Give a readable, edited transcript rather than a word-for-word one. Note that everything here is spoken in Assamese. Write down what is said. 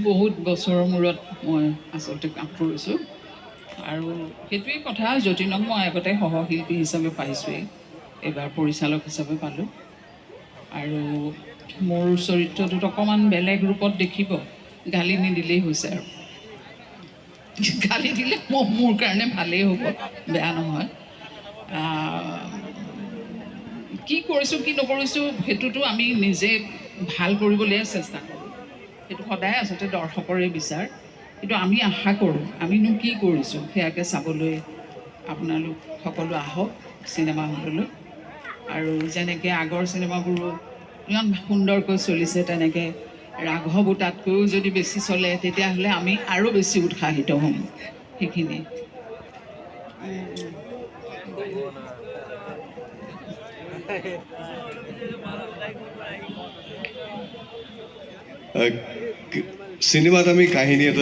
বহুত বছৰৰ মূৰত মই আচলতে কাম কৰিছোঁ আৰু সেইটোৱেই কথা। যতীনক মই আগতে সহশিল্পী হিচাপে পাইছোঁৱেই, এইবাৰ পৰিচালক হিচাপে পালোঁ। আৰু মোৰ চৰিত্ৰটোত অকণমান বেলেগ ৰূপত দেখিব, গালি নিদিলেই হৈছে। আৰু গালি দিলে মোৰ কাৰণে ভালেই হ'ব, বেয়া নহয়। কি কৰিছোঁ কি নকৰিছোঁ সেইটোতো আমি নিজে ভাল কৰিবলৈ চেষ্টা কৰোঁ, সেইটো সদায় আচলতে দৰ্শকৰে বিচাৰ। কিন্তু আমি আশা কৰোঁ আমিনো কি কৰিছোঁ সেয়াকে চাবলৈ আপোনালোক সকলো আহক চিনেমা হললৈ। আৰু যেনেকৈ আগৰ চিনেমাবোৰো ইমান সুন্দৰকৈ চলিছে, তেনেকৈ ৰাঘৱো তাতকৈও যদি বেছি চলে তেতিয়াহ'লে আমি আৰু বেছি উৎসাহিত হ'ম। সেইখিনি সিনেমাত আমি কাহিনী এটা